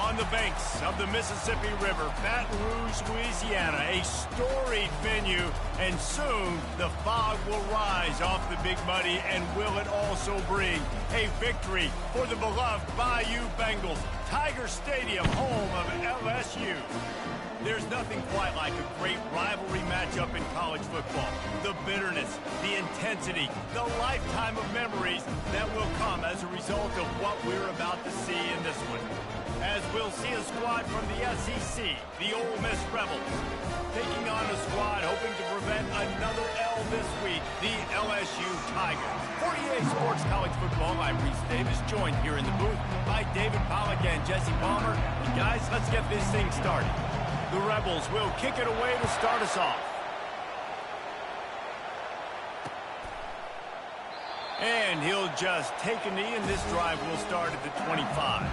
On the banks of the Mississippi River, Baton Rouge, Louisiana, a storied venue, and soon the fog will rise off the Big Muddy, and will it also bring a victory for the beloved Bayou Bengals, Tiger Stadium, home of LSU. There's nothing quite like a great rivalry matchup in college football. The bitterness, the intensity, the lifetime of memories that will come as a result of what we're about to see in this one. As we'll see a squad from the SEC, the Ole Miss Rebels, taking on a squad hoping to prevent another L this week, the LSU Tigers. 48 Sports College Football, I'm Reese Davis, joined here in the booth by David Pollack and Jesse Palmer. And guys, let's get this thing started. The Rebels will kick it away to start us off. And he'll just take a knee, and this drive will start at the 25.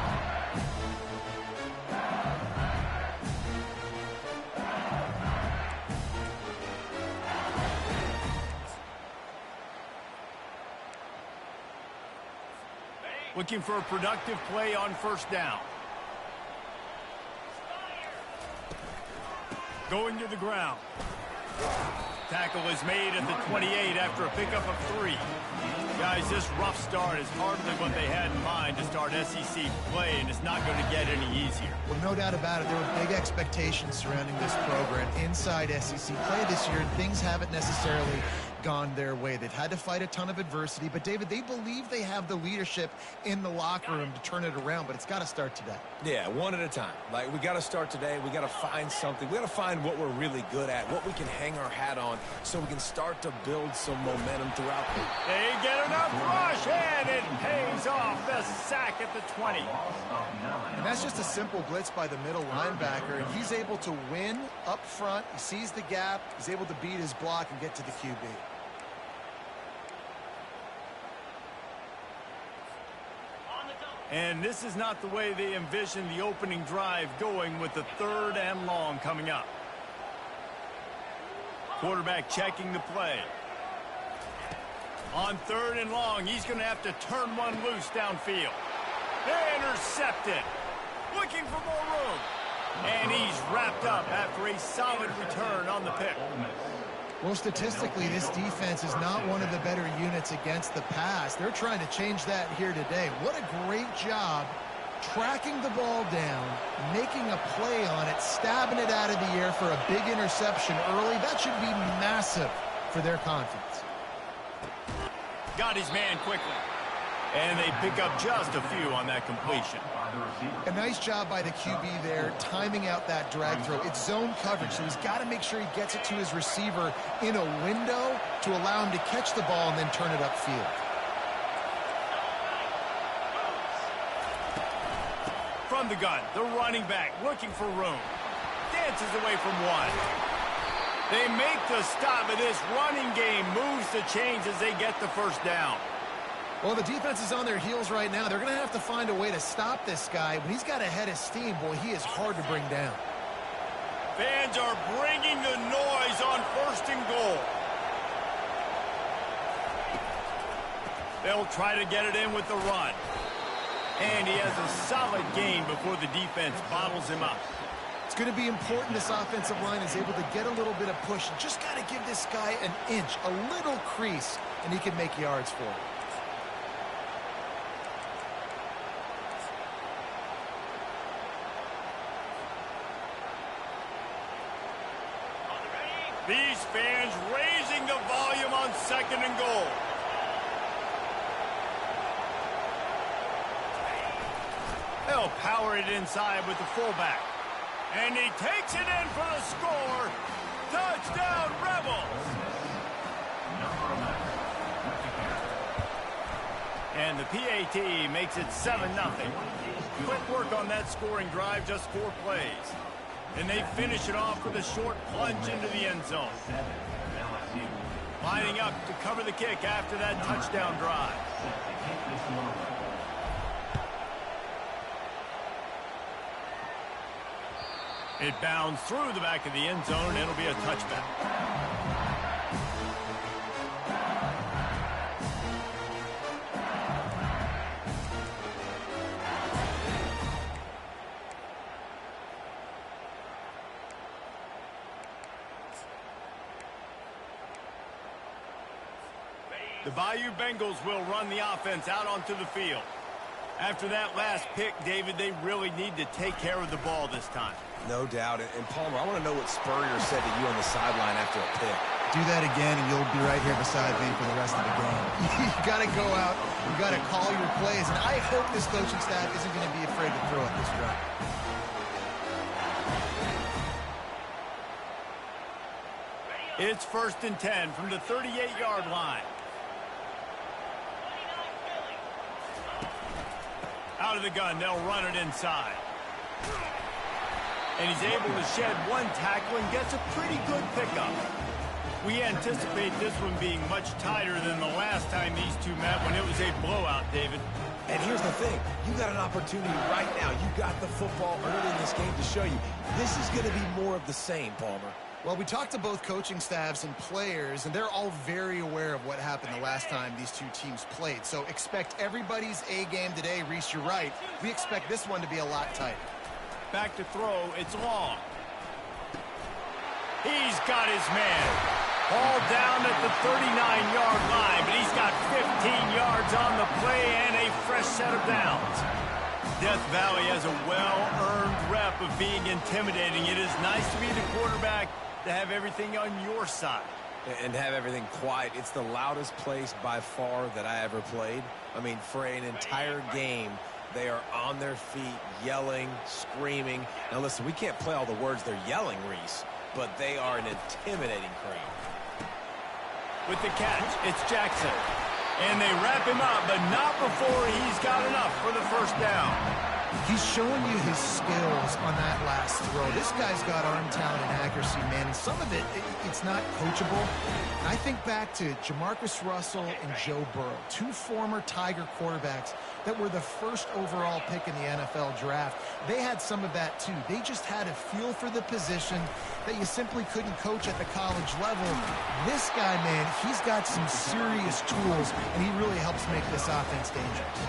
Looking for a productive play on first down. Going to the ground. Tackle is made at the 28 after a pickup of 3. Guys, this rough start is hardly what they had in mind to start SEC play, and it's not going to get any easier. Well, no doubt about it. There were big expectations surrounding this program inside SEC play this year, and things haven't necessarily gone their way. They've had to fight a ton of adversity, but David, they believe they have the leadership in the locker room to turn it around, but it's got to start today. Yeah, one at a time. Like, we got to start today. We got to find something. We got to find what we're really good at, what we can hang our hat on, so we can start to build some momentum throughout the... They get enough rush, and it pays off the sack at the 20. And that's just a simple blitz by the middle linebacker, and he's able to win up front. He sees the gap. He's able to beat his block and get to the QB. And this is not the way they envisioned the opening drive going, with the 3rd and long coming up. Quarterback checking the play. On 3rd and long, he's going to have to turn one loose downfield. Intercepted. Looking for more room. And he's wrapped up after a solid return on the pick. Well, statistically, this defense is not one of the better units against the pass. They're trying to change that here today. What a great job tracking the ball down, making a play on it, stabbing it out of the air for a big interception early. That should be massive for their confidence. Got his man quickly. And they pick up just a few on that completion. A nice job by the QB there, timing out that drag throw. It's zone coverage, so he's got to make sure he gets it to his receiver in a window to allow him to catch the ball and then turn it upfield. From the gun, the running back looking for room. Dances away from one. They make the stop, but this running game moves the chains as they get the first down. Well, the defense is on their heels right now. They're going to have to find a way to stop this guy. When he's got a head of steam, boy, he is hard to bring down. Fans are bringing the noise on 1st and goal. They'll try to get it in with the run. And he has a solid gain before the defense bottles him up. It's going to be important this offensive line is able to get a little bit of push. You just got to give this guy an inch, a little crease, and he can make yards for it. These fans raising the volume on 2nd and goal. They'll power it inside with the fullback. And he takes it in for the score. Touchdown, Rebels! And the PAT makes it 7-0. Quick work on that scoring drive, just 4 plays. And they finish it off with a short plunge into the end zone. Lining up to cover the kick after that touchdown drive. It bounds through the back of the end zone, and it'll be a touchback. The Bayou Bengals will run the offense out onto the field. After that last pick, David, they really need to take care of the ball this time. No doubt. And Palmer, I want to know what Spurrier said to you on the sideline after a pick. Do that again, and you'll be right here beside me for the rest of the game. You got to go out. You got to call your plays, and I hope this coaching staff isn't going to be afraid to throw it this drive. It's 1st and 10 from the 38-yard line. Out of the gun, they'll run it inside. And he's able to shed one tackle and gets a pretty good pickup. We anticipate this one being much tighter than the last time these two met when it was a blowout, David. And here's the thing. You got an opportunity right now. You got the football early in this game to show you. This is going to be more of the same, Palmer. Well, we talked to both coaching staffs and players, and they're all very aware of what happened the last time these two teams played. So expect everybody's A game today. Reese, you're right. We expect this one to be a lot tighter. Back to throw. It's long. He's got his man. All down at the 39-yard line, but he's got 15 yards on the play and a fresh set of downs. Death Valley has a well-earned rep of being intimidating. It is nice to be the quarterback to have everything on your side. And have everything quiet. It's the loudest place by far that I ever played. I mean, for an entire game, they are on their feet, yelling, screaming. Now, listen, we can't play all the words they're yelling, Reese, but they are an intimidating crowd. With the catch, it's Jackson. And they wrap him up, but not before he's got enough for the first down. He's showing you his skills on that last throw. This guy's got arm talent and accuracy, man. And some of it's not coachable. And I think back to Jamarcus Russell and Joe Burrow, two former Tiger quarterbacks that were the first overall pick in the NFL draft. They had some of that, too. They just had a feel for the position that you simply couldn't coach at the college level. This guy, man, he's got some serious tools, and he really helps make this offense dangerous.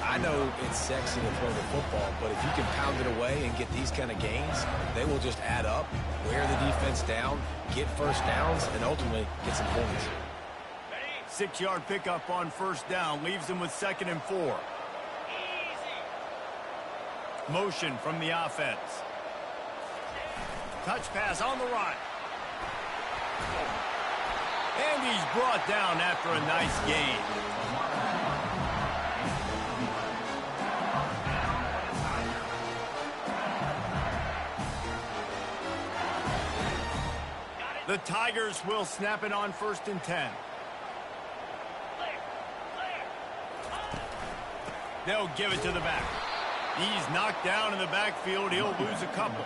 I know it's sexy to throw the football, but if you can pound it away and get these kind of gains, they will just add up, wear the defense down, get first downs, and ultimately get some points. 6-yard pickup on first down leaves them with 2nd and 4. Motion from the offense. Touch pass on the run. And he's brought down after a nice gain. The Tigers will snap it on 1st and 10. They'll give it to the back. He's knocked down in the backfield. He'll lose a couple.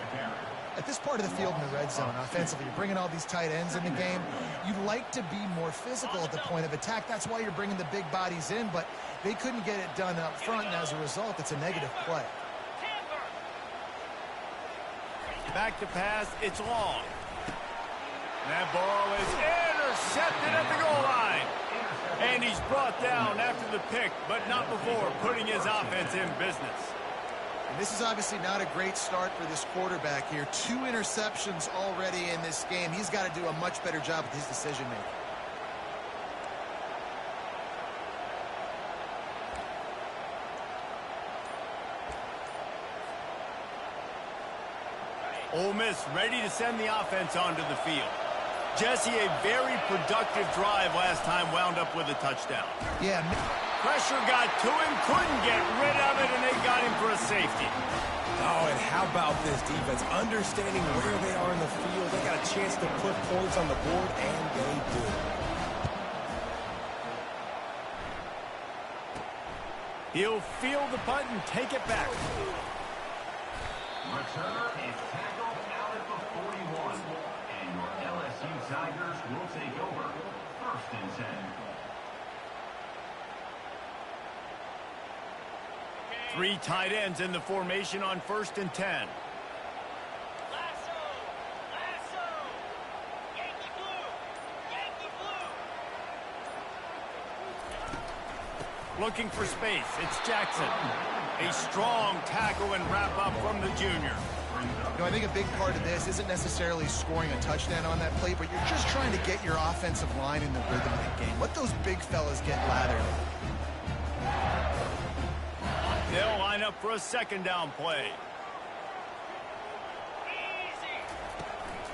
At this part of the field in the red zone, offensively, you're bringing all these tight ends in the game. You'd like to be more physical at the point of attack. That's why you're bringing the big bodies in, but they couldn't get it done up front, and as a result, it's a negative play. Back to pass. It's long. That ball is intercepted at the goal line. And he's brought down after the pick, but not before putting his offense in business. And this is obviously not a great start for this quarterback here. 2 interceptions already in this game. He's got to do a much better job with his decision-making. Ole Miss ready to send the offense onto the field. Jesse, a very productive drive last time, wound up with a touchdown. Yeah. Pressure got to him, couldn't get rid of it, and they got him for a safety. Oh, and how about this defense? Understanding where they are in the field. They got a chance to put points on the board, and they do. He'll field the punt and take it back. Returner is tackled out at the 41. And your LSU Tigers will take over 1st and 10. Three tight ends in the formation on 1st and 10. Looking for space. It's Jackson. A strong tackle and wrap up from the junior. You know, I think a big part of this isn't necessarily scoring a touchdown on that play, but you're just trying to get your offensive line in the rhythm of the game. Let those big fellas get lathered. They'll line up for a second down play.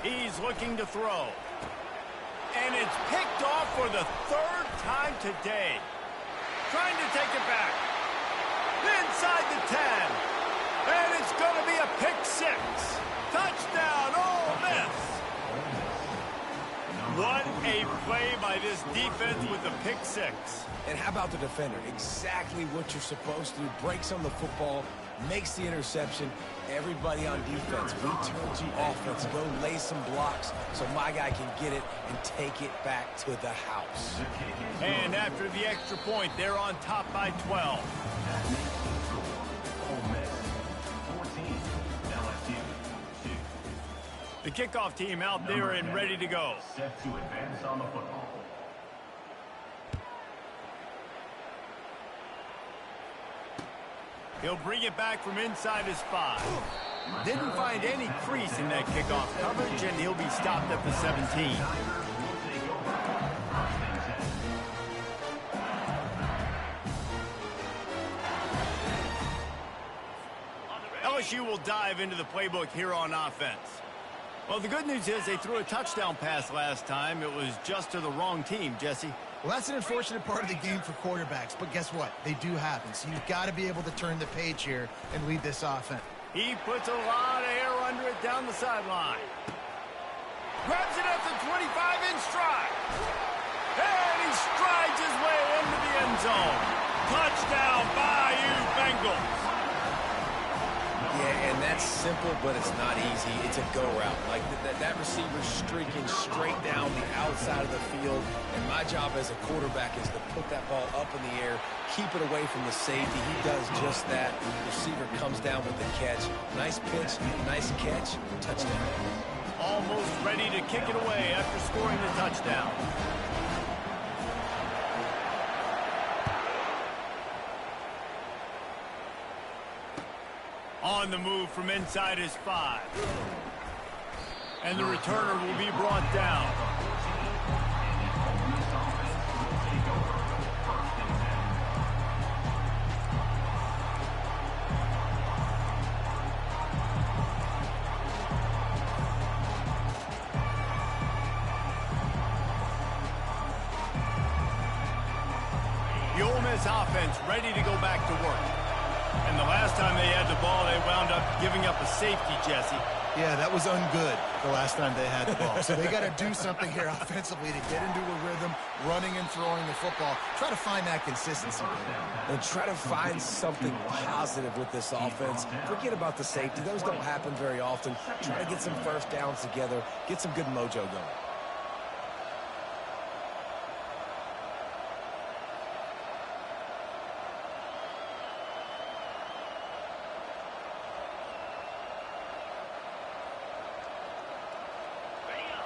He's looking to throw. And it's picked off for the third time today. Trying to take it back. Inside the 10. And it's going to be a pick 6. Touchdown, Ole Miss. What a play by this defense with the pick 6. And how about the defender? Exactly what you're supposed to do. Breaks on the football, makes the interception. Everybody on defense, we turn to offense. Go lay some blocks so my guy can get it and take it back to the house. And after the extra point, they're on top by 12. The kickoff team out there and ready to go. Set to advance on the football. He'll bring it back from inside his 5. Didn't find any crease in that kickoff coverage, and he'll be stopped at the 17. LSU will dive into the playbook here on offense. Well, the good news is they threw a touchdown pass last time. It was just to the wrong team, Jesse. Well, that's an unfortunate part of the game for quarterbacks, but guess what? They do happen, so you've got to be able to turn the page here and lead this offense. He puts a lot of air under it down the sideline. Grabs it at the 25 in stride. And he strides his way into the end zone. Touchdown, Bayou Bengals. Yeah, and that's simple, but it's not easy. It's a go route. Like that receiver's streaking straight down the outside of the field, and my job as a quarterback is to put that ball up in the air, keep it away from the safety. He does just that. The receiver comes down with the catch. Nice pitch, nice catch, touchdown. Almost ready to kick it away after scoring the touchdown. On the move from inside his 5. And the returner will be brought down. The Ole Miss offense ready to go back to work. And the last time they had the ball, they wound up giving up a safety, Jesse. Yeah, that was ungood the last time they had the ball. So they got to do something here offensively to get into a rhythm, running and throwing the football. Try to find that consistency. And try to find something positive with this offense. Forget about the safety. Those don't happen very often. Try to get some first downs together, get some good mojo going.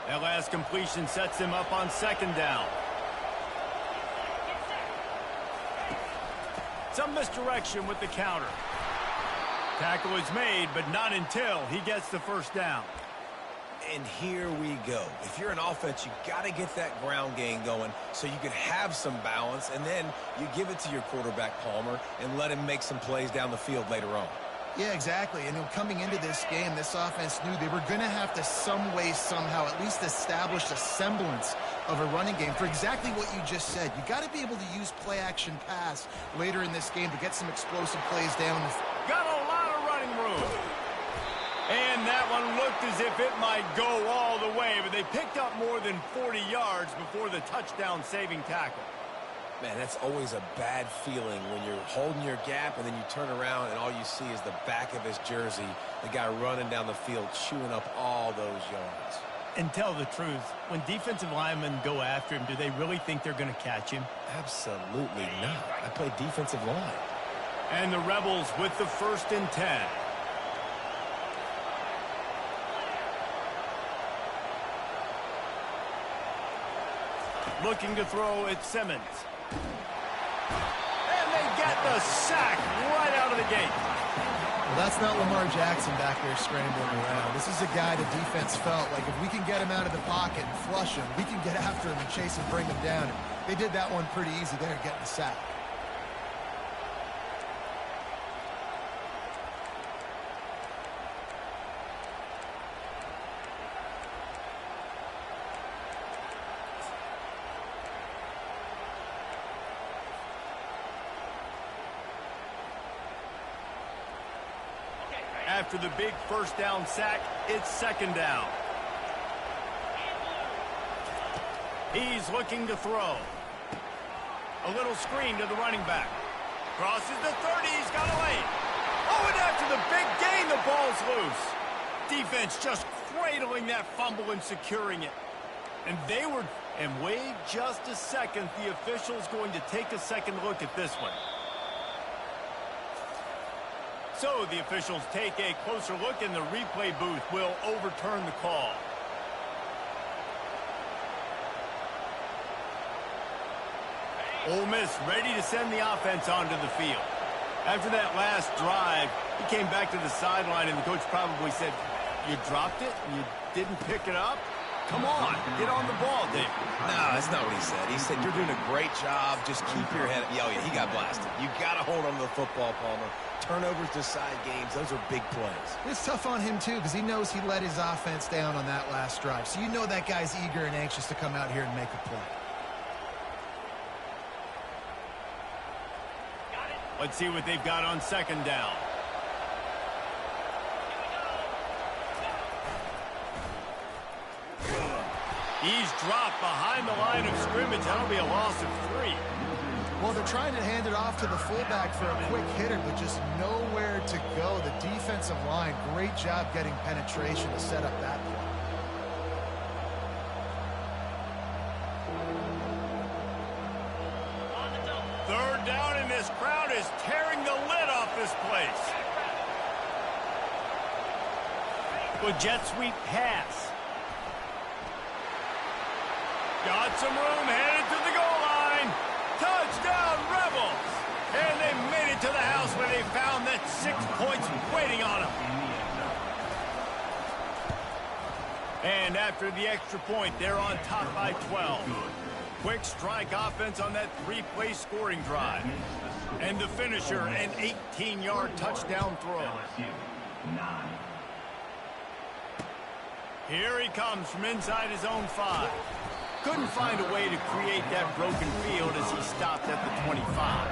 That last completion sets them up on second down. Some misdirection with the counter. Tackle is made, but not until he gets the first down. And here we go. If you're an offense, you got to get that ground game going so you can have some balance, and then you give it to your quarterback, Palmer, and let him make some plays down the field later on. Yeah, exactly. And coming into this game, this offense knew they were going to have to some way, somehow, at least establish a semblance of a running game for exactly what you just said. You got to be able to use play-action pass later in this game to get some explosive plays down. Got a lot of running room. And that one looked as if it might go all the way, but they picked up more than 40 yards before the touchdown-saving tackle. Man, that's always a bad feeling when you're holding your gap and then you turn around and all you see is the back of his jersey, the guy running down the field, chewing up all those yards. And tell the truth, when defensive linemen go after him, do they really think they're going to catch him? Absolutely not. I play defensive line. And the Rebels with the 1st and 10. Looking to throw at Simmons. And they get the sack right out of the gate. That's not Lamar Jackson back there scrambling around. This is a guy the defense felt like if we can get him out of the pocket and flush him, we can get after him and chase and bring him down. They did that one pretty easy there, getting the sack. After the big first down sack, it's second down. He's looking to throw. A little screen to the running back. Crosses the 30, he's got a lane. Oh, and after the big gain, the ball's loose. Defense just cradling that fumble and securing it. And wait just a second, the official's going to take a second look at this one. So the officials take a closer look, and the replay booth will overturn the call. Ole Miss ready to send the offense onto the field. After that last drive, he came back to the sideline, and the coach probably said, "You dropped it? You didn't pick it up? Come on, get on the ball, Dave." No, that's not what he said. He said, "You're doing a great job. Just keep your head up." Oh, yeah, he got blasted. You got to hold on to the football, Palmer. Turnovers decide games. Those are big plays. It's tough on him, too, because he knows he let his offense down on that last drive. So you know that guy's eager and anxious to come out here and make a play. Let's see what they've got on second down. He's dropped behind the line of scrimmage. That'll be a loss of 3. Well, they're trying to hand it off to the fullback for a quick hitter, but just nowhere to go. The defensive line, great job getting penetration to set up that play. Third down, and this crowd is tearing the lid off this place. With jet sweep pass. Got some room, headed to the goal line. Touchdown, Rebels! And they made it to the house where they found that 6 points waiting on them. And after the extra point, they're on top by 12. Quick strike offense on that 3-play scoring drive. And the finisher, an 18-yard touchdown throw. Here he comes from inside his own 5. Couldn't find a way to create that broken field as he stopped at the 25.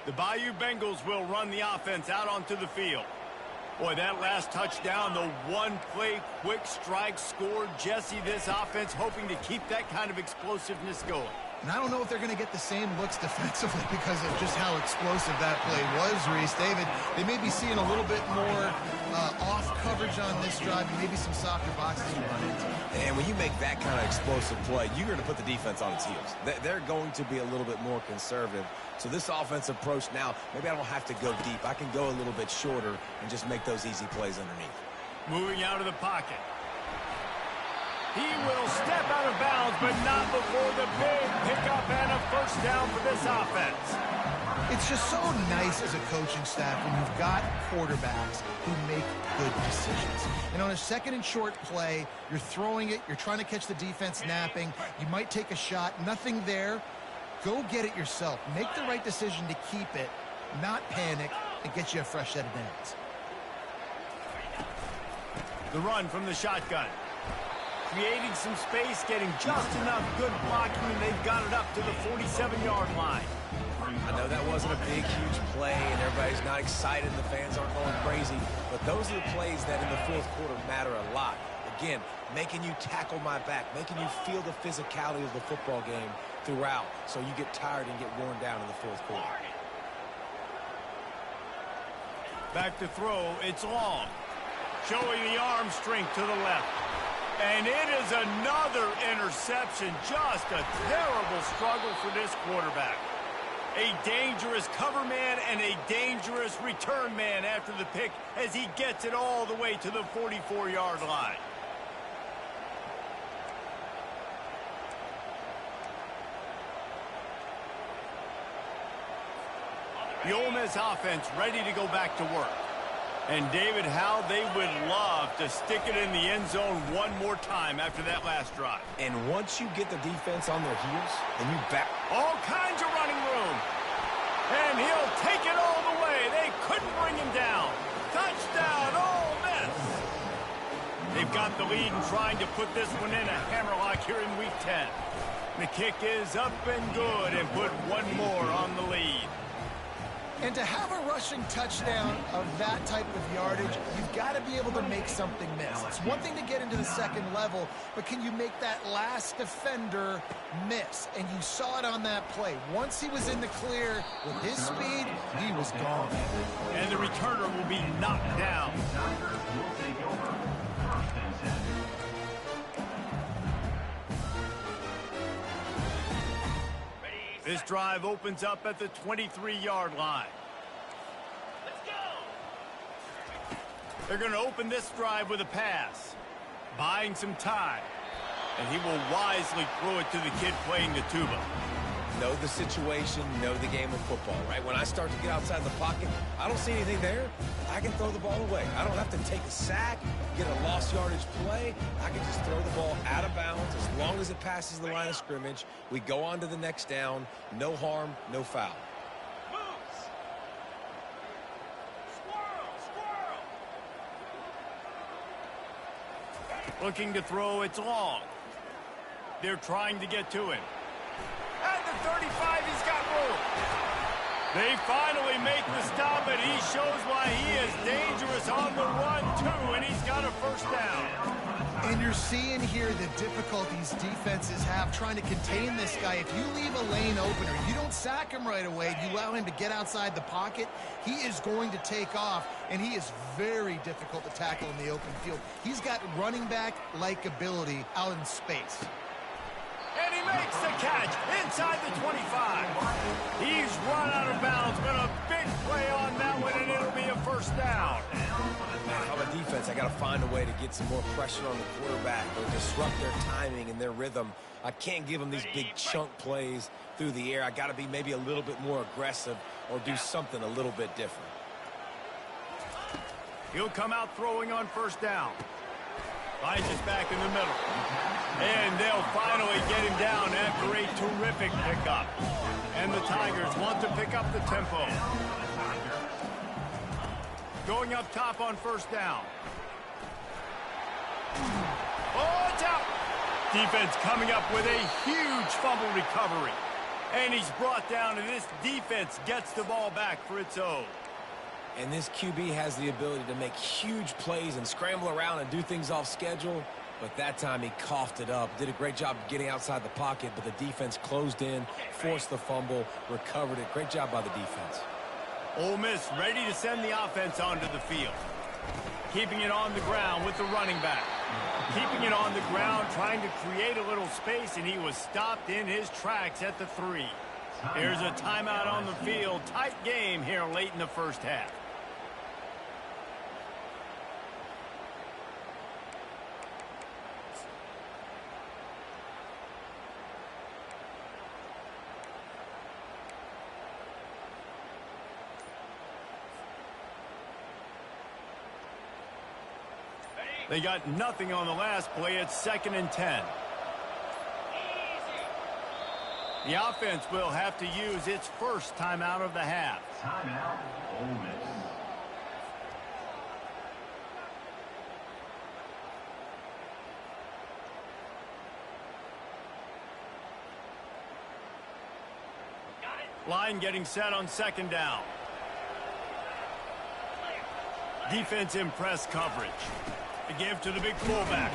The Bayou Bengals will run the offense out onto the field. Boy, that last touchdown, the one-play quick strike scored. Jesse, this offense hoping to keep that kind of explosiveness going. And I don't know if they're going to get the same looks defensively because of just how explosive that play was, Reese. David, they may be seeing a little bit more off coverage on this drive and maybe some softer boxes to run into. And when you make that kind of explosive play, you're going to put the defense on its heels. They're going to be a little bit more conservative. So this offensive approach now, maybe I don't have to go deep. I can go a little bit shorter and just make those easy plays underneath. Moving out of the pocket. He will step out of bounds, but not before the big pickup and a first down for this offense. It's just so nice as a coaching staff when you've got quarterbacks who make good decisions. And on a second and short play, you're throwing it, you're trying to catch the defense napping, you might take a shot, nothing there. Go get it yourself. Make the right decision to keep it, not panic, and get you a fresh set of downs. The run from the shotgun. Creating some space, getting just enough good blocking, and they've got it up to the 47-yard line. I know that wasn't a big, huge play, and everybody's not excited, and the fans aren't going crazy, but those are the plays that in the fourth quarter matter a lot. Again, making you tackle my back, making you feel the physicality of the football game throughout, so you get tired and get worn down in the fourth quarter. Back to throw, it's long. Showing the arm strength to the left. And it is another interception. Just a terrible struggle for this quarterback. A dangerous cover man and a dangerous return man after the pick as he gets it all the way to the 44-yard line. The Ole Miss offense ready to go back to work. And, David, how they would love to stick it in the end zone one more time after that last drive. And once you get the defense on their heels and you back... All kinds of running room. And he'll take it all the way. They couldn't bring him down. Touchdown, Ole Miss. They've got the lead and trying to put this one in a hammerlock here in Week 10. The kick is up and good and put one more on the lead. And to have a rushing touchdown of that type of yardage, you've got to be able to make something miss. It's one thing to get into the second level, but can you make that last defender miss? And you saw it on that play. Once he was in the clear with his speed, he was gone. And the returner will be knocked down. This drive opens up at the 23-yard line. Let's go! They're going to open this drive with a pass, buying some time. And he will wisely throw it to the kid playing the tuba. Know the situation, know the game of football, right? When I start to get outside the pocket, I don't see anything there. I can throw the ball away. I don't have to take a sack, get a lost yardage play. I can just throw the ball out of bounds as long as it passes the line of scrimmage. We go on to the next down. No harm, no foul. Moves. Squirrel. Looking to throw, it's long. They're trying to get to him. At the 35, he's got room. They finally make the stop, and he shows why he is dangerous on the run, too, and he's got a first down. And you're seeing here the difficulties defenses have trying to contain this guy. If you leave a lane open or you don't sack him right away, you allow him to get outside the pocket, he is going to take off, and he is very difficult to tackle in the open field. He's got running back-like ability out in space. And he makes the catch inside the 25. He's run out of bounds, but a big play on that one, and it'll be a first down. Man, on the defense, I got to find a way to get some more pressure on the quarterback or disrupt their timing and their rhythm. I can't give them these big chunk plays through the air. I got to be maybe a little bit more aggressive or do something a little bit different. He'll come out throwing on first down. Finds us back in the middle. And they'll finally get him down after a terrific pickup. And the Tigers want to pick up the tempo. Going up top on first down. Oh, it's out. Defense coming up with a huge fumble recovery. And he's brought down, and this defense gets the ball back for its own. And this QB has the ability to make huge plays and scramble around and do things off schedule. But that time he coughed it up. Did a great job getting outside the pocket, but the defense closed in, forced the fumble, recovered it. Great job by the defense. Ole Miss ready to send the offense onto the field. Keeping it on the ground with the running back. Keeping it on the ground, trying to create a little space, and he was stopped in his tracks at the 3. Here's a timeout on the field. Tight game here late in the first half. They got nothing on the last play. It's 2nd and 10. The offense will have to use its first timeout of the half. Timeout, Ole Miss. Line getting set on 2nd down. Defense in press coverage. To give to the big fullback.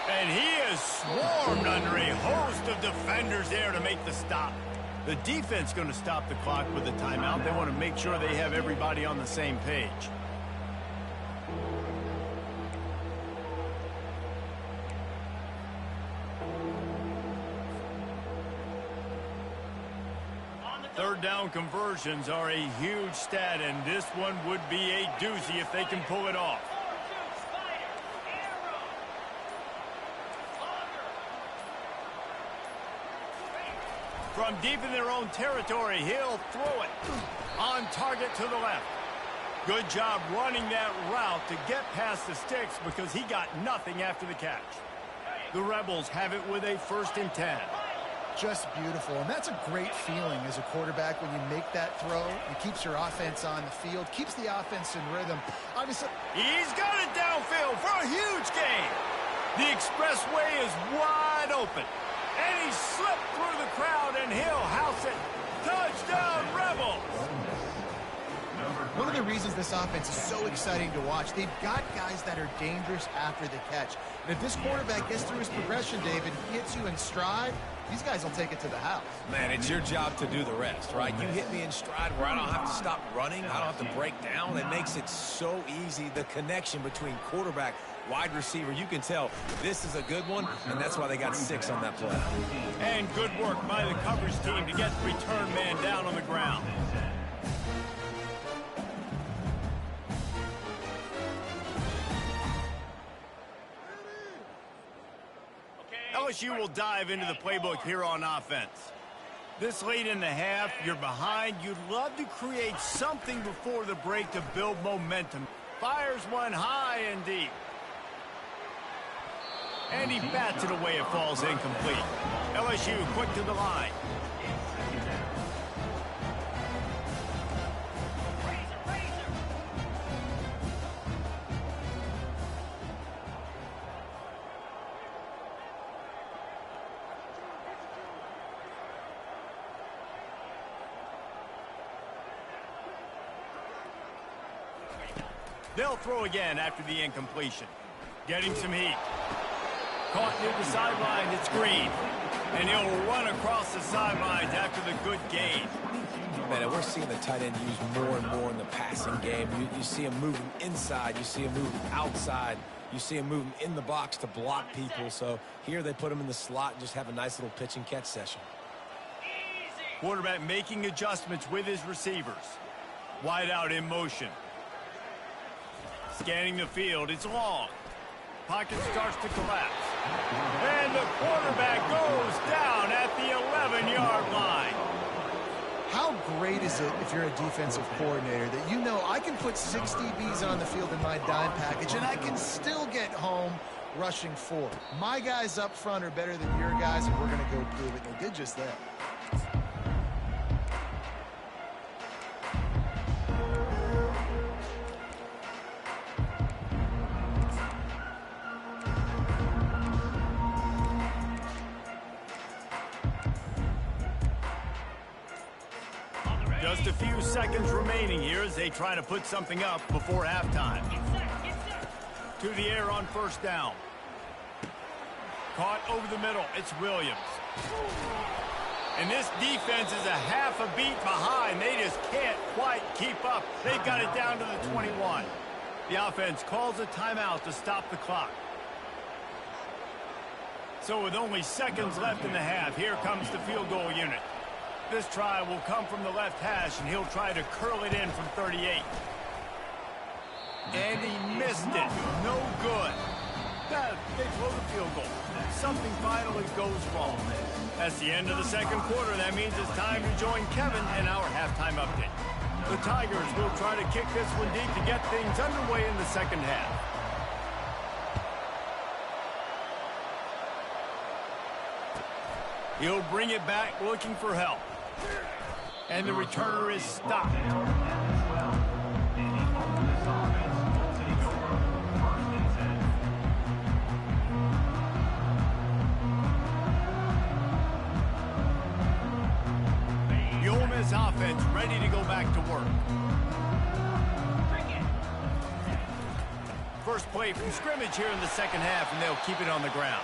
And he is swarmed under a host of defenders there to make the stop. The defense going to stop the clock with a timeout. They want to make sure they have everybody on the same page. Third down conversions are a huge stat, and this one would be a doozy if they can pull it off. From deep in their own territory, he'll throw it on target to the left. Good job running that route to get past the sticks because he got nothing after the catch. The Rebels have it with a 1st and 10. Just beautiful, and that's a great feeling as a quarterback when you make that throw. It keeps your offense on the field, keeps the offense in rhythm. Obviously, he's got it downfield for a huge gain. The expressway is wide open, and he slipped through the crowd, and he'll house it. Touchdown, Rebels! One of the reasons this offense is so exciting to watch, they've got guys that are dangerous after the catch. And if this quarterback gets through his progression, David, hits you in stride, these guys will take it to the house. Man, it's your job to do the rest, right? You hit me in stride where I don't have to stop running. I don't have to break down. It makes it so easy, the connection between quarterback, wide receiver. You can tell this is a good one, and that's why they got 6 on that play. And good work by the coverage team to get the return man down on the ground. LSU will dive into the playbook here on offense. This late in the half, you're behind. You'd love to create something before the break to build momentum. Fires one high and deep. And he bats it away. It falls incomplete. LSU quick to the line. They'll throw again after the incompletion. Getting some heat. Caught near the sideline. It's Green. And he'll run across the sidelines after the good gain. Man, we're seeing the tight end used more and more in the passing game. You see him moving inside. You see him moving outside. You see him moving in the box to block people. So here they put him in the slot and just have a nice little pitch and catch session. Quarterback making adjustments with his receivers. Wide out in motion. Scanning the field, it's long. Pocket starts to collapse. And the quarterback goes down at the 11-yard line. How great is it if you're a defensive coordinator that you know I can put 6 DBs on the field in my dime package and I can still get home rushing 4. My guys up front are better than your guys, and we're going to go prove it. They did just that. Just a few seconds remaining here as they try to put something up before halftime. To the air on 1st down. Caught over the middle. It's Williams. And this defense is a half a beat behind. They just can't quite keep up. They've got it down to the 21. The offense calls a timeout to stop the clock. So with only seconds left in the half, here comes the field goal unit. This try will come from the left hash, and he'll try to curl it in from 38. And he missed it. No good. They throw the field goal. Something finally goes wrong. That's the end of the second quarter. That means it's time to join Kevin in our halftime update. The Tigers will try to kick this one deep to get things underway in the second half. He'll bring it back looking for help. And the returner is stopped. The Ole Miss offense ready to go back to work. First play from scrimmage here in the second half, and they'll keep it on the ground.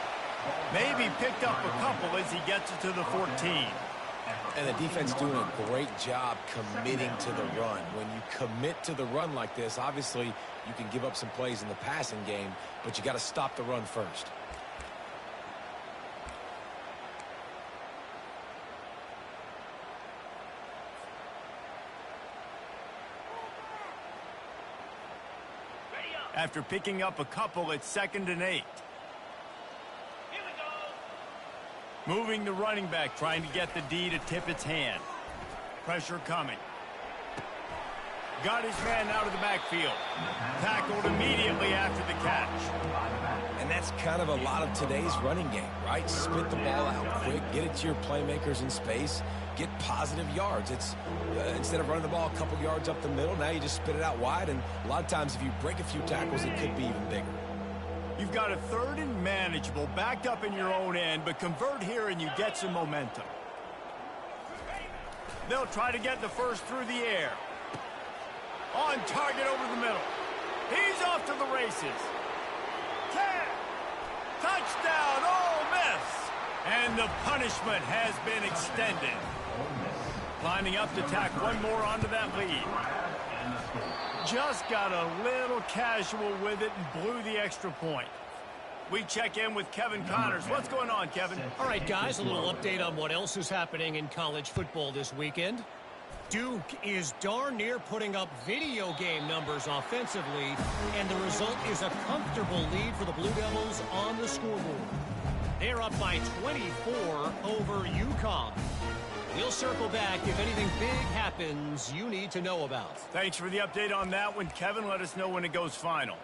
Maybe picked up a couple as he gets it to the 14. And the defense doing a great job committing to the run. When you commit to the run like this, obviously you can give up some plays in the passing game, but you got to stop the run first. after picking up a couple at 2nd and 8. Moving the running back, trying to get the D to tip its hand. Pressure coming. Got his man out of the backfield. Tackled immediately after the catch. And that's kind of a lot of today's running game, right? Spit the ball out quick, get it to your playmakers in space, get positive yards. It's instead of running the ball a couple yards up the middle, now you just spit it out wide, and a lot of times if you break a few tackles, it could be even bigger. You've got a 3rd and manageable, backed up in your own end, but convert here and you get some momentum. They'll try to get the first through the air. On target over the middle. He's off to the races. 10. Touchdown, Ole Miss. And the punishment has been extended. Lining up to tack one more onto that lead. Just got a little casual with it and blew the extra point. We check in with Kevin Connors. What's going on, Kevin? All right, guys, a little update on what else is happening in college football this weekend. Duke is darn near putting up video game numbers offensively, and the result is a comfortable lead for the Blue Devils on the scoreboard. They're up by 24 over UConn. We'll circle back if anything big happens you need to know about. Thanks for the update on that one, Kevin. Let us know when it goes final.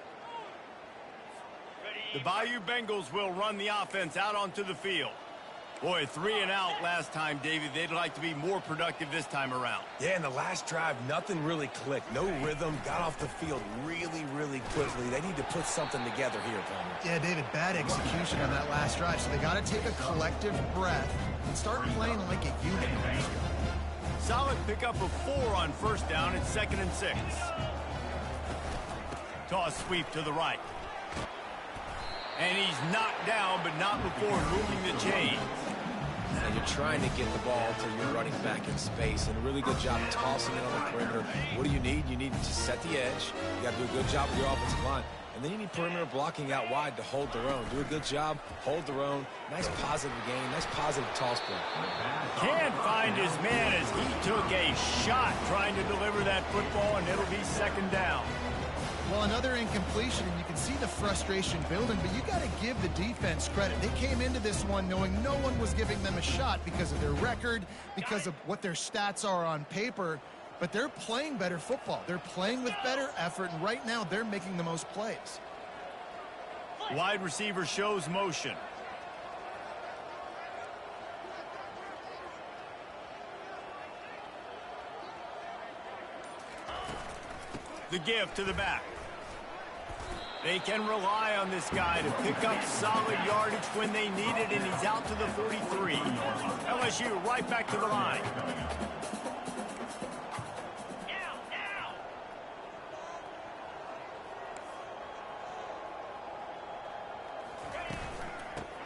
The Bayou Bengals will run the offense out onto the field. Boy, 3 and out last time, David. They'd like to be more productive this time around. Yeah, in the last drive, nothing really clicked. No rhythm, got off the field really quickly. They need to put something together here, Palmer. Yeah, David, bad execution on that last drive, so they got to take a collective breath and start playing like a unit. Solid pickup of 4 on 1st down at 2nd and 6. Toss sweep to the right. And he's knocked down, but not before moving the chains. And you're trying to get the ball to your running back in space, and a really good job tossing it on the perimeter. What do you need? You need to set the edge. You got to do a good job with your offensive line. And then you need perimeter blocking out wide to hold their own. Do a good job, hold their own. Nice positive game, nice positive toss play. Can't find his man as he took a shot trying to deliver that football, and it'll be 2nd down. Well, another incompletion, and you can see the frustration building, but you got to give the defense credit. They came into this one knowing no one was giving them a shot because of their record, because of what their stats are on paper, but they're playing better football. They're playing with better effort, and right now they're making the most plays. Wide receiver shows motion. The give to the back. They can rely on this guy to pick up solid yardage when they need it, and he's out to the 43. LSU right back to the line.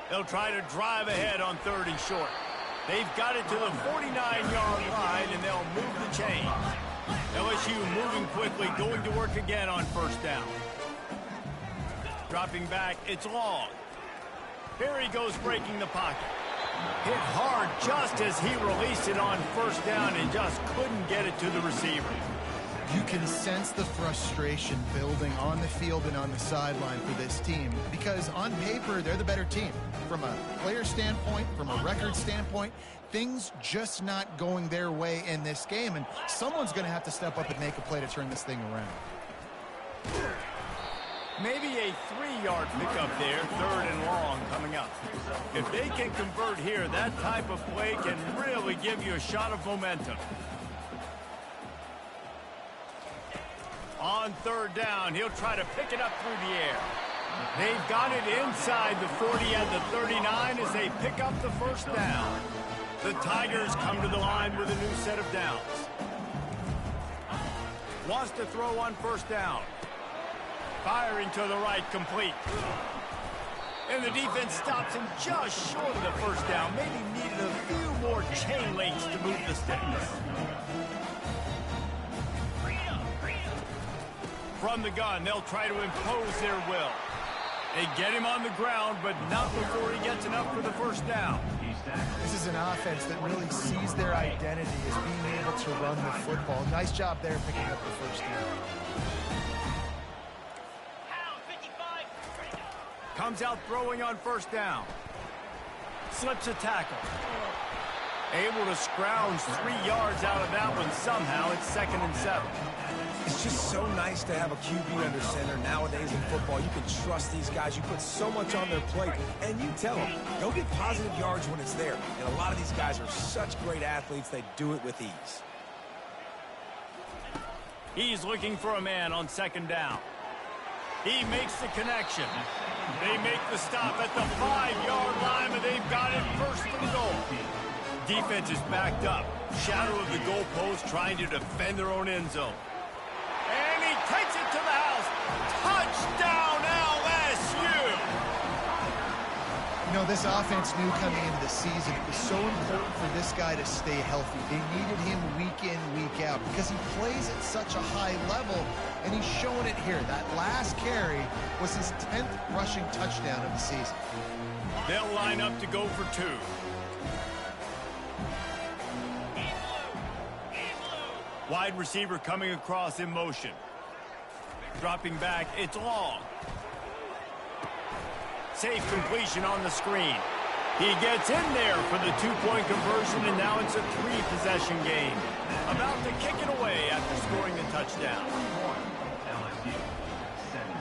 They'll try to drive ahead on 3rd and short. They've got it to the 49-yard line, and they'll move the chains. LSU moving quickly, going to work again on 1st down. Dropping back, it's long. Here he goes breaking the pocket. Hit hard just as he released it on 1st down and just couldn't get it to the receiver. You can sense the frustration building on the field and on the sideline for this team because on paper, they're the better team. From a player standpoint, from a record standpoint, things just not going their way in this game, and someone's going to have to step up and make a play to turn this thing around. Maybe a 3-yard pickup there, 3rd and long coming up. If they can convert here, that type of play can really give you a shot of momentum. On 3rd down, he'll try to pick it up through the air. They've got it inside the 40 and the 39 as they pick up the 1st down. The Tigers come to the line with a new set of downs. Wants to throw on 1st down. Firing to the right, complete. And the defense stops him just short of the 1st down. Maybe needed a few more chain links to move the sticks. From the gun, they'll try to impose their will. They get him on the ground, but not before he gets enough for the 1st down. This is an offense that really sees their identity as being able to run the football. Nice job there picking up the 1st down. Comes out throwing on first down. Slips a tackle. Able to scrounge 3 yards out of that one somehow. It's 2nd and 7. It's just so nice to have a QB under center. Nowadays in football, you can trust these guys. You put so much on their plate, and you tell them, go get positive yards when it's there. And a lot of these guys are such great athletes, they do it with ease. He's looking for a man on 2nd down. He makes the connection. They make the stop at the 5-yard line, but they've got it 1st and goal. Defense is backed up. Shadow of the goalpost trying to defend their own end zone. And he takes it to the house. Touchdown, LSU! You know, this offense knew coming into the season it was so important for this guy to stay healthy. They needed him week in, week out because he plays at such a high level, and he's showing it here. That last carry was his 10th rushing touchdown of the season. They'll line up to go for 2. Wide receiver coming across in motion. Dropping back, it's long. Safe completion on the screen. He gets in there for the 2-point conversion, and now it's a 3-possession game. About to kick it away after scoring the touchdown. LSU 17.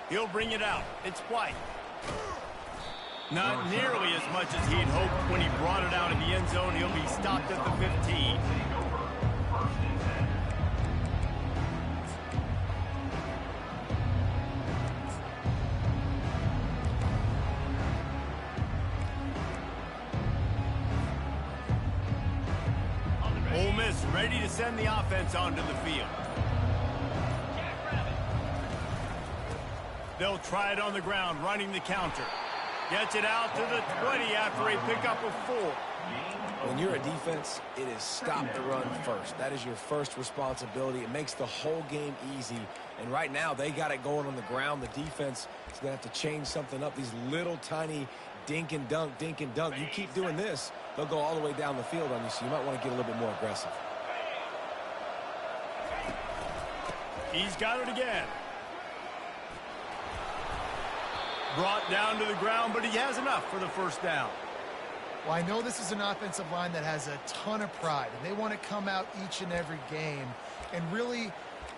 He'll bring it out. It's White. Not nearly as much as he'd hoped when he brought it out in the end zone. He'll be stopped at the 15. Ole Miss ready to send the offense onto the field. They'll try it on the ground, running the counter. Gets it out to the 20 after a pickup of 4. When you're a defense, it is stop the run first. That is your first responsibility. It makes the whole game easy. And right now, they got it going on the ground. The defense is going to have to change something up. These little tiny dink and dunk, dink and dunk. You keep doing this, they'll go all the way down the field on you, so you might want to get a little bit more aggressive. He's got it again. Brought down to the ground, but he has enough for the 1st down. Well, I know this is an offensive line that has a ton of pride, and they want to come out each and every game and really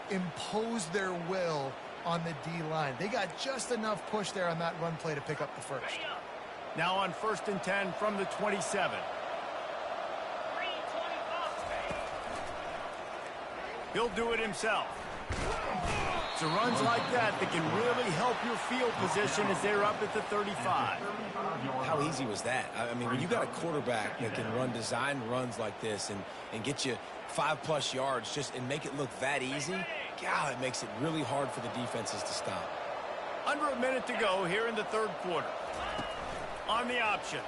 impose their will on the D-line. They got just enough push there on that run play to pick up the 1st. Now on 1st and 10 from the 27. He'll do it himself. It's the runs like that that can really help your field position as they're up at the 35. How easy was that? I mean, when you got a quarterback that can run design runs like this and get you 5+ yards and make it look that easy, God, it makes it really hard for the defenses to stop. Under a minute to go here in the 3rd quarter. On the option.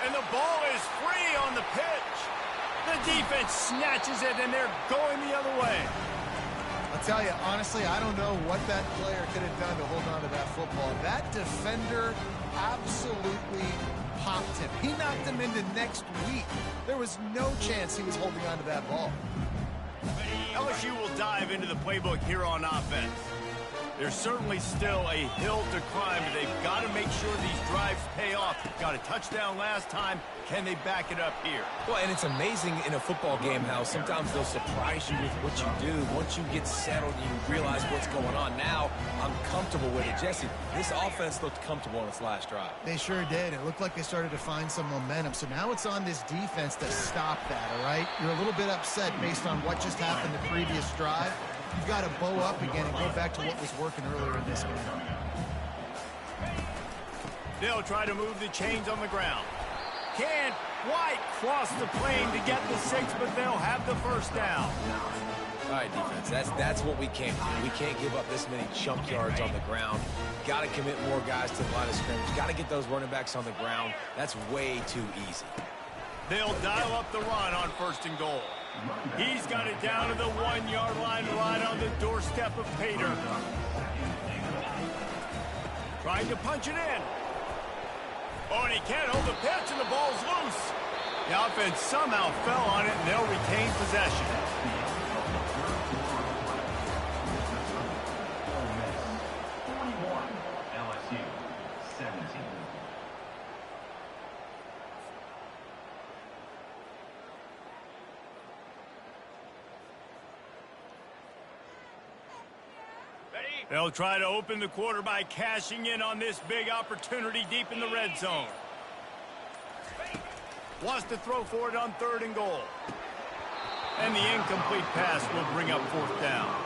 And the ball is free on the pitch. The defense snatches it, and they're going the other way. I'll tell you, honestly, I don't know what that player could have done to hold on to that football. That defender absolutely popped him. He knocked him into next week. There was no chance he was holding on to that ball. LSU will dive into the playbook here on offense. There's certainly still a hill to climb, but they've got to make sure these drives pay off. Got a touchdown last time. Can they back it up here? Well, and it's amazing in a football game how sometimes they'll surprise you with what you do. Once you get settled, you realize what's going on. Now, I'm comfortable with it. Jesse, this offense looked comfortable on its last drive. They sure did. It looked like they started to find some momentum. So now it's on this defense to stop that, all right? You're a little bit upset based on what just happened the previous drive. You've got to bow up again and go back to what was working earlier in this game. They'll try to move the chains on the ground. Can't quite cross the plane to get the 6, but they'll have the 1st down. All right, defense, that's what we can't do. We can't give up this many chunk yards on the ground. Got to commit more guys to the line of scrimmage. Got to get those running backs on the ground. That's way too easy. They'll dial up the run on 1st and goal. He's got it down to the 1-yard line right on the doorstep of Pater. Trying to punch it in. Oh, and he can't hold the pitch, and the ball's loose. The offense somehow fell on it, and they'll retain possession. They'll try to open the quarter by cashing in on this big opportunity deep in the red zone. Wants to throw for it on 3rd and goal. And the incomplete pass will bring up 4th down.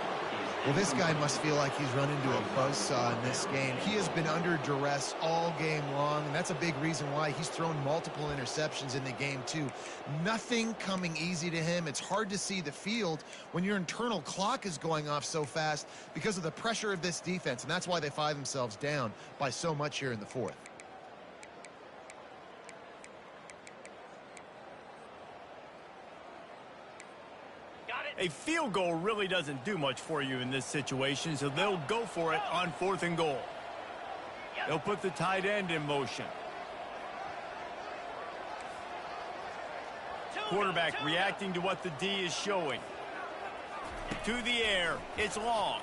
Well, this guy must feel like he's run into a buzzsaw in this game. He has been under duress all game long, and that's a big reason why he's thrown multiple interceptions in the game, too. Nothing coming easy to him. It's hard to see the field when your internal clock is going off so fast because of the pressure of this defense, and that's why they find themselves down by so much here in the 4th. A field goal really doesn't do much for you in this situation, so they'll go for it on 4th and goal. They'll put the tight end in motion. Quarterback reacting to what the D is showing. To the air, it's long.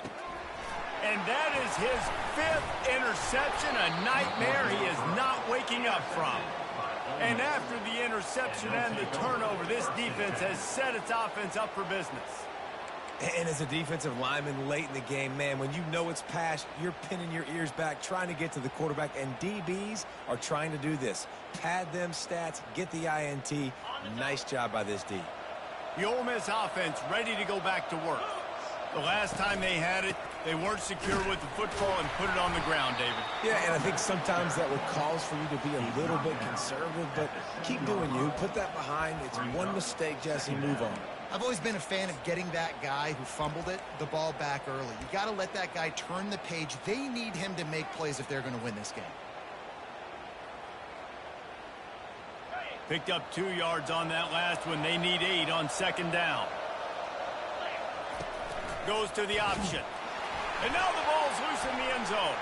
And that is his 5th interception, a nightmare he is not waking up from. And after the interception and the turnover, this defense has set its offense up for business. And as a defensive lineman late in the game, man, when you know it's passed, you're pinning your ears back, trying to get to the quarterback, and DBs are trying to do this. Pad them stats, get the INT. Nice job by this D. The Ole Miss offense ready to go back to work. The last time they had it, they weren't secure with the football and put it on the ground, David. Yeah, and I think sometimes that would cause for you to be a little bit conservative, but keep doing you. Put that behind. It's one mistake, Jesse. Move on. I've always been a fan of getting that guy who fumbled it, the ball back early. You got to let that guy turn the page. They need him to make plays if they're going to win this game. Picked up 2 yards on that last one. They need 8 on 2nd down. Goes to the option. And now the ball's loose in the end zone.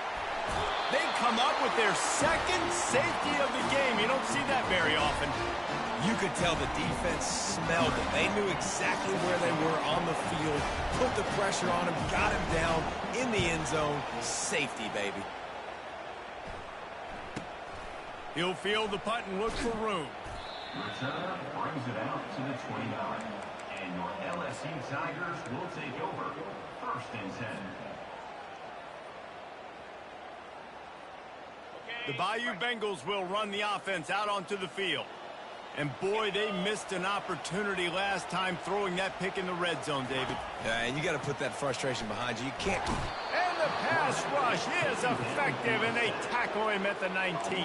They come up with their 2nd safety of the game. You don't see that very often. You could tell the defense smelled it. They knew exactly where they were on the field, put the pressure on him, got him down in the end zone. Safety, baby. He'll field the punt and look for room. Returner brings it out to the 29. And your LSU Tigers will take over 1st and 10. The Bayou Bengals will run the offense out onto the field. And boy, they missed an opportunity last time throwing that pick in the red zone, David. Yeah, and you got to put that frustration behind you. You can't. And the pass rush is effective, and they tackle him at the 19.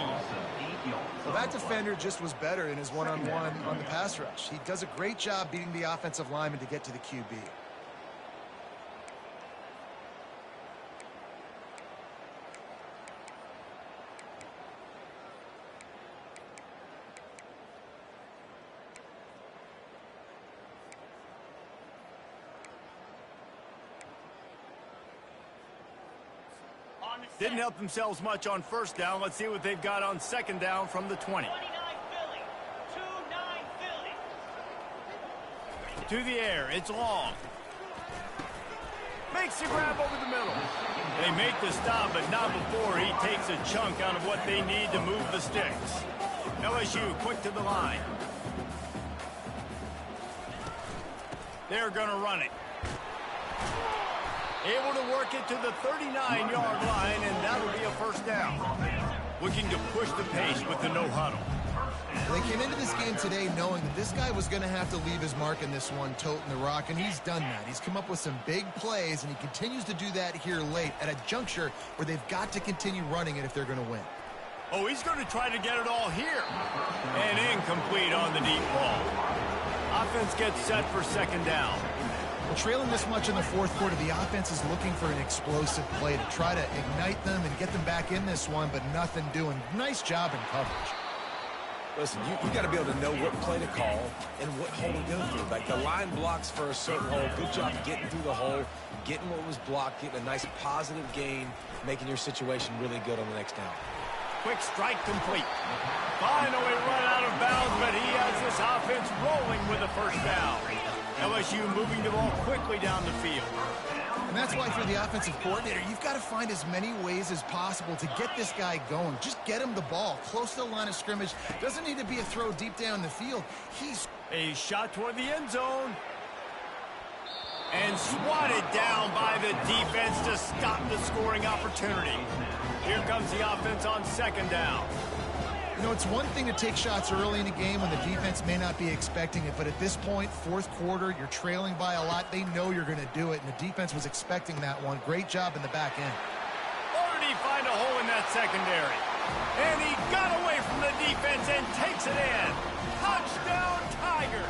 Well, that defender just was better in his one-on-one on the pass rush. He does a great job beating the offensive lineman to get to the QB. Didn't help themselves much on 1st down. Let's see what they've got on 2nd down from the 20. To the air, it's long. Makes the grab over the middle. They make the stop, but not before he takes a chunk out of what they need to move the sticks. LSU quick to the line. They're going to run it. Able to work it to the 39-yard line, and that'll be a 1st down. Looking to push the pace with the no huddle. They came into this game today knowing that this guy was going to have to leave his mark in this one, toting the rock, and he's done that. He's come up with some big plays, and he continues to do that here late at a juncture where they've got to continue running it if they're going to win. Oh, he's going to try to get it all here. And incomplete on the deep ball. Offense gets set for 2nd down. Well, trailing this much in the 4th quarter, the offense is looking for an explosive play to try to ignite them and get them back in this one, but nothing doing. Nice job in coverage. Listen, you got to be able to know what play to call and what hole to go through. Like the line blocks for a certain hole. Good job getting through the hole, getting what was blocked, getting a nice positive gain, making your situation really good on the next down. Quick strike complete. Finally run out of bounds, but he has this offense rolling with a 1st down. LSU moving the ball quickly down the field. And that's why for the offensive coordinator, you've got to find as many ways as possible to get this guy going. Just get him the ball close to the line of scrimmage. Doesn't need to be a throw deep down the field. He's a shot toward the end zone. And swatted down by the defense to stop the scoring opportunity. Here comes the offense on second down. You know, it's one thing to take shots early in a game when the defense may not be expecting it, but at this point, fourth quarter, you're trailing by a lot. They know you're going to do it, and the defense was expecting that one. Great job in the back end. Already find a hole in that secondary. And he got away from the defense and takes it in. Touchdown, Tiger.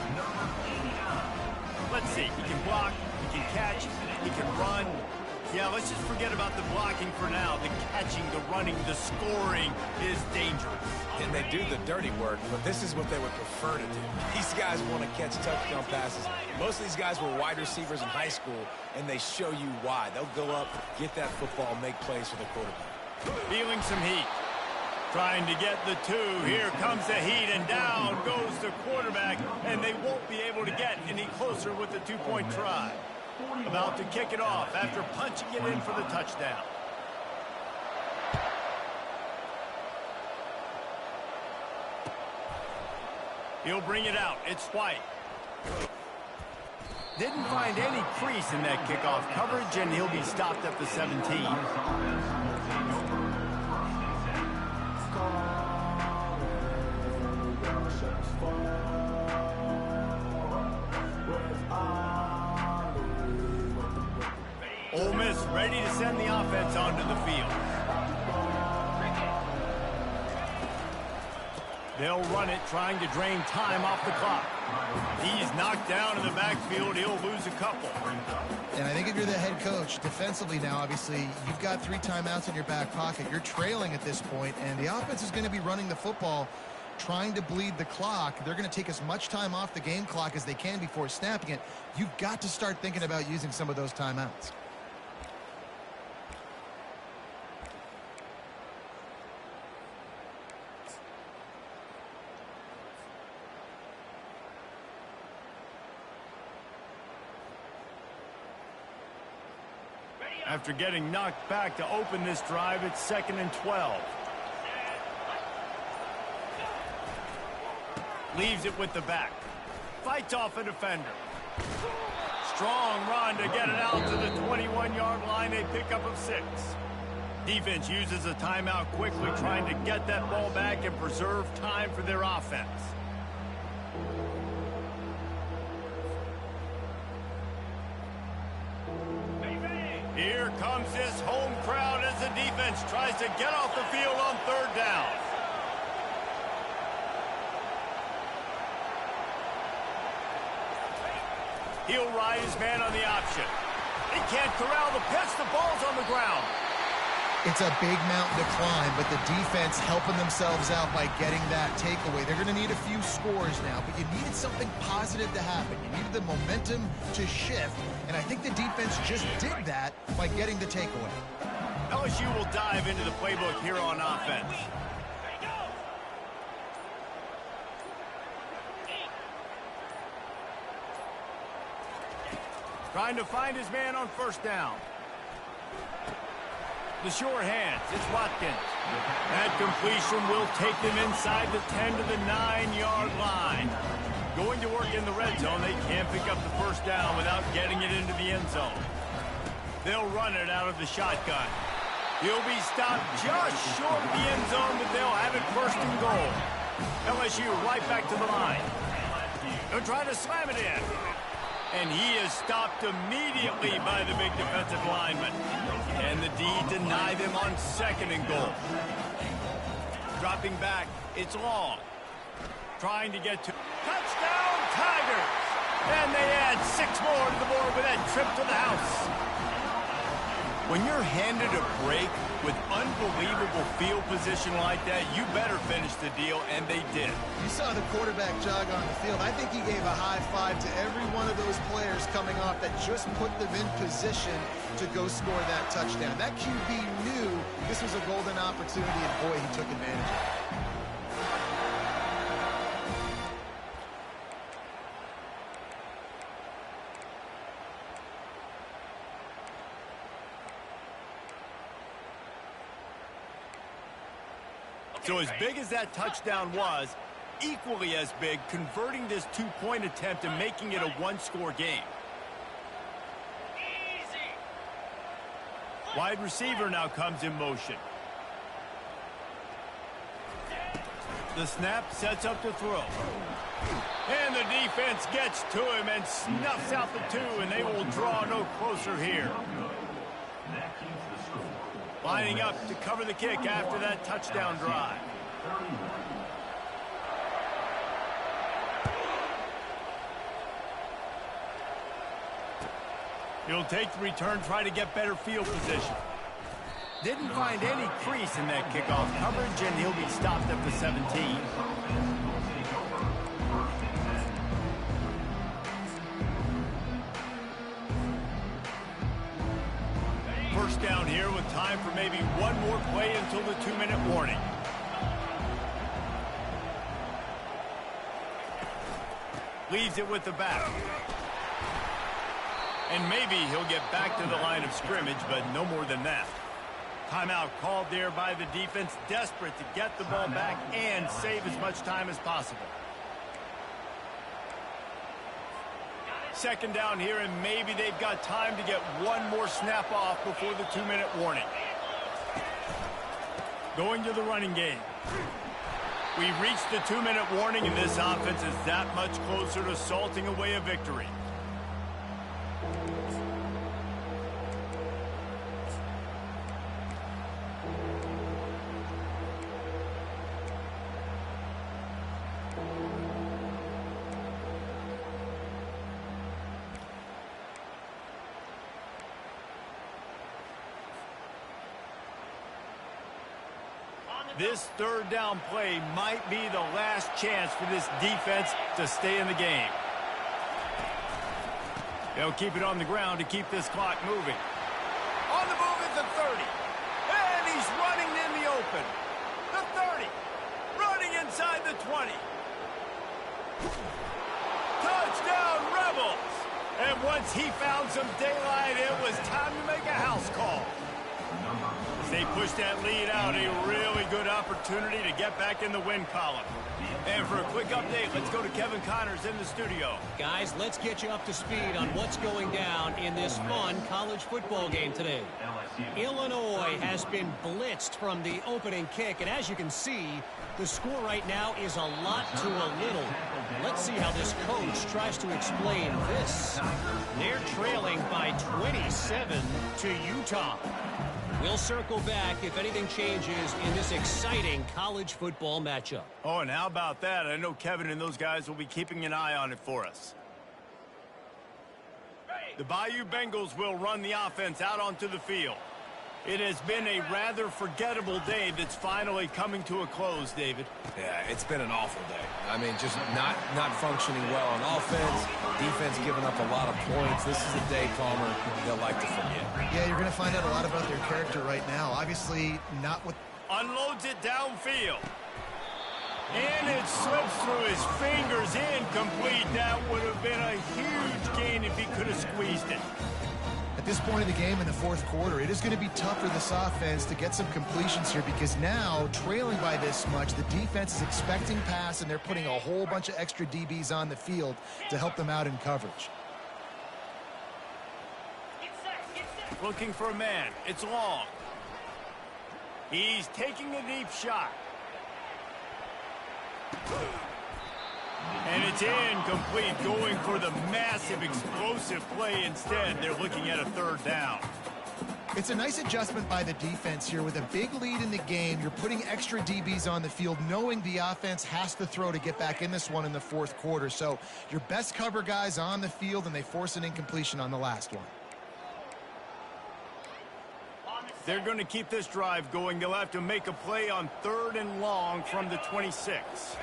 Let's see. He can block, he can catch, he can run. Yeah, let's just forget about the blocking for now. The catching, the running, the scoring is dangerous. And they do the dirty work, but this is what they would prefer to do. These guys want to catch touchdown passes. Most of these guys were wide receivers in high school, and they show you why. They'll go up, get that football, make plays for the quarterback. Feeling some heat. Trying to get the two. Here comes the heat, and down goes the quarterback, and they won't be able to get any closer with the two-point try. About to kick it off after punching it in for the touchdown. He'll bring it out. It's White. Didn't find any crease in that kickoff coverage, and he'll be stopped at the 17. Ole Miss ready to send the offense onto the field. They'll run it, trying to drain time off the clock. He's knocked down in the backfield. He'll lose a couple. And I think if you're the head coach, defensively now, obviously, you've got 3 timeouts in your back pocket. You're trailing at this point, and the offense is going to be running the football, trying to bleed the clock. They're going to take as much time off the game clock as they can before snapping it. You've got to start thinking about using some of those timeouts. After getting knocked back to open this drive, it's 2nd and 12. Leaves it with the back. Fights off a defender. Strong run to get it out to the 21-yard line. A pickup of 6. Defense uses a timeout quickly, trying to get that ball back and preserve time for their offense. Here comes this home crowd as the defense tries to get off the field on 3rd down. He'll ride his man on the option. He can't corral the pitch. The ball's on the ground. It's a big mountain to climb, but the defense helping themselves out by getting that takeaway. They're going to need a few scores now, but you needed something positive to happen. You needed the momentum to shift, and I think the defense just did that by getting the takeaway. LSU will dive into the playbook here on offense. Trying to find his man on 1st down. The sure hands, it's Watkins. That completion will take them inside the 10 to the 9-yard line. Going to work in the red zone, they can't pick up the 1st down without getting it into the end zone. They'll run it out of the shotgun. He'll be stopped just short of the end zone, but they'll have it 1st and goal. LSU right back to the line. They'll try to slam it in. And he is stopped immediately by the big defensive lineman. And the D deny them on 2nd and goal. Dropping back, it's long. Trying to get to touchdown Tigers. And they add 6 more to the board with that trip to the house. When you're handed a break with unbelievable field position like that, you better finish the deal, and they did. You saw the quarterback jog on the field. I think he gave a high five to every one of those players coming off that just put them in position to go score that touchdown. That QB knew this was a golden opportunity, and boy, he took advantage of it. So as big as that touchdown was, equally as big converting this 2-point attempt and making it a 1-score game. Wide receiver now comes in motion. The snap sets up the throw. And the defense gets to him and snuffs out the 2, and they will draw no closer here. Lining up to cover the kick after that touchdown drive. He'll take the return, try to get better field position. Didn't find any crease in that kickoff coverage, and he'll be stopped at the 17. First down here with time for maybe one more play until the 2-minute warning. Leaves it with the back. And maybe he'll get back to the line of scrimmage, but no more than that. Timeout called there by the defense, desperate to get the ball back and save as much time as possible. Second down here, and maybe they've got time to get one more snap off before the 2-minute warning. Going to the running game. We've reached the 2-minute warning, and this offense is that much closer to salting away a victory. This third down play might be the last chance for this defense to stay in the game. They'll keep it on the ground to keep this clock moving. On the move at the 30. And he's running in the open. The 30. Running inside the 20. Touchdown, Rebels! And once he found some daylight, it was time to make a house call. They push that lead out, a really good opportunity to get back in the win column. And for a quick update, let's go to Kevin Connors in the studio. Guys, let's get you up to speed on what's going down in this fun college football game today. Illinois has been blitzed from the opening kick, and as you can see, the score right now is a lot to a little. Let's see how this coach tries to explain this. They're trailing by 27 to Utah. We'll circle back if anything changes in this exciting college football matchup. Oh, and how about that? I know Kevin and those guys will be keeping an eye on it for us. The Bayou Bengals will run the offense out onto the field. It has been a rather forgettable day that's finally coming to a close, David. Yeah, it's been an awful day. I mean, just not functioning well on offense, defense giving up a lot of points. This is a day, Palmer, they'll like to forget. Yeah, you're going to find out a lot about their character right now. Obviously, not with... Unloads it downfield. And it slips through his fingers, incomplete. That would have been a huge gain if he could have squeezed it. At this point of the game in the fourth quarter, it is going to be tough for this offense to get some completions here because now, trailing by this much, the defense is expecting pass, and they're putting a whole bunch of extra DBs on the field to help them out in coverage. Looking for a man. It's long. He's taking a deep shot. And it's incomplete, going for the massive explosive play instead. They're looking at a third down. It's a nice adjustment by the defense here. With a big lead in the game, you're putting extra DBs on the field, knowing the offense has to throw to get back in this one in the fourth quarter. So your best cover guys on the field, and they force an incompletion on the last one. They're going to keep this drive going. They'll have to make a play on 3rd and long from the 26.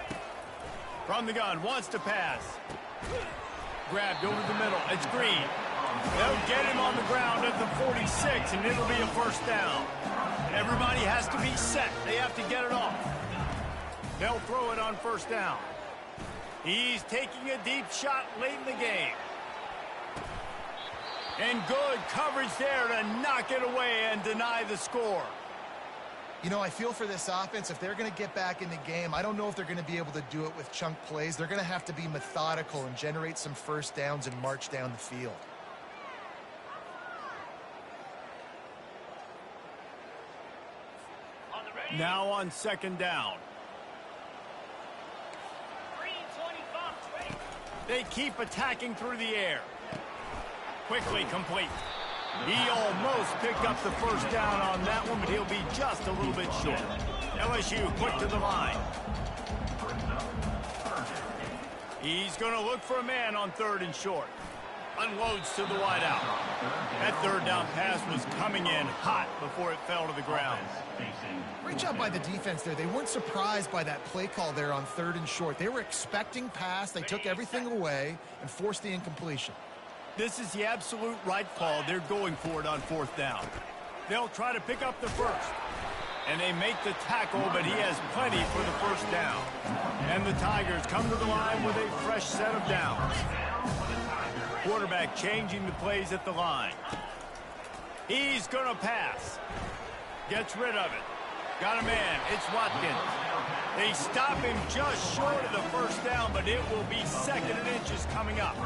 From the gun, wants to pass. Grabbed over the middle. It's Green. They'll get him on the ground at the 46, and it'll be a first down. Everybody has to be set. They have to get it off. They'll throw it on first down. He's taking a deep shot late in the game. And good coverage there to knock it away and deny the score. You know, I feel for this offense, if they're going to get back in the game, I don't know if they're going to be able to do it with chunk plays. They're going to have to be methodical and generate some first downs and march down the field. Now on second down. They keep attacking through the air. Quickly complete. He almost picked up the first down on that one, but he'll be just a little bit short. LSU quick to the line. He's going to look for a man on third and short. Unloads to the wideout. That third down pass was coming in hot before it fell to the ground. Great job by the defense there. They weren't surprised by that play call there on third and short. They were expecting pass. They took everything away and forced the incompletion. This is the absolute right call. They're going for it on fourth down. They'll try to pick up the first. And they make the tackle, but he has plenty for the first down. And the Tigers come to the line with a fresh set of downs. Quarterback changing the plays at the line. He's going to pass. Gets rid of it. Got a man. It's Watkins. They stop him just short of the first down, but it will be second and inches coming up.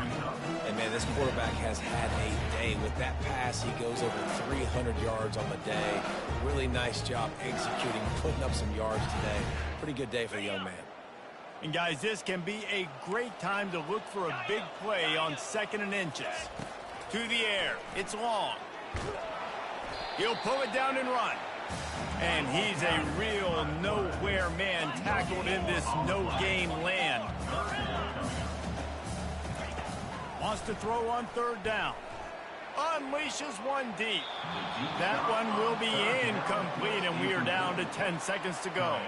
And, man, this quarterback has had a day. With that pass, he goes over 300 yards on the day. Really nice job executing, putting up some yards today. Pretty good day for the young man. And, guys, this can be a great time to look for a big play on second and inches. To the air. It's long. He'll pull it down and run. And he's a real nowhere man tackled in this no-game land. Wants to throw on third down. Unleashes one deep. That one will be incomplete, and we are down to 10 seconds to go.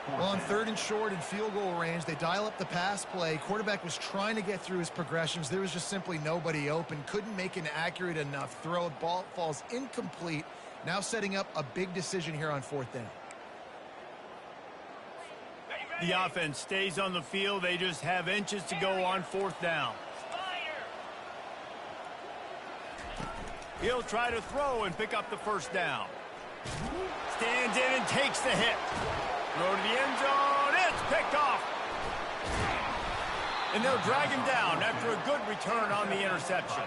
Well, on third and short and field goal range, they dial up the pass play. Quarterback was trying to get through his progressions. There was just simply nobody open. Couldn't make an accurate enough throw. Ball falls incomplete. Now setting up a big decision here on fourth down. The offense stays on the field. They just have inches to go on fourth down. He'll try to throw and pick up the first down. Stands in and takes the hit. Throw to the end zone. It's picked off. And they'll drag him down after a good return on the interception.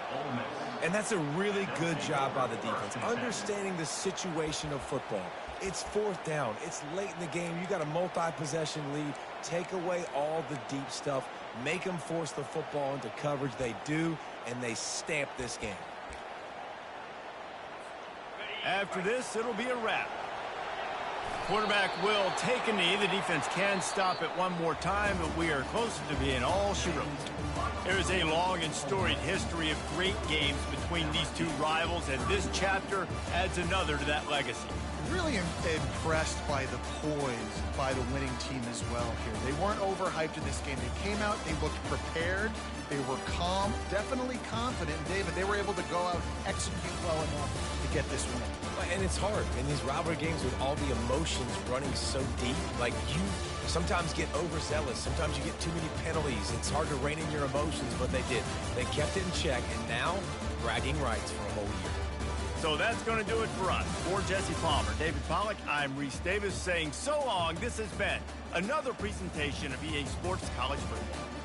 And that's a really good job by the defense, understanding the situation of football. It's fourth down. It's late in the game. You got a multi-possession lead. Take away all the deep stuff. Make them force the football into coverage. They do, and they stamp this game. After this, it'll be a wrap. Quarterback will take a knee. The defense can stop it one more time, but we are closer to being all she wrote. There is a long and storied history of great games between these two rivals, and this chapter adds another to that legacy. Really impressed by the poise by the winning team as well here. They weren't overhyped in this game. They came out, they looked prepared, they were calm, definitely confident. And David, they were able to go out and execute well enough to get this win. And it's hard in these rivalry games with all the emotions running so deep. Like, you sometimes get overzealous. Sometimes you get too many penalties. It's hard to rein in your emotions, but they did. They kept it in check, and now bragging rights for a whole year. So that's going to do it for us. For Jesse Palmer, David Pollack, I'm Reese Davis saying so long. This has been another presentation of EA Sports College Football.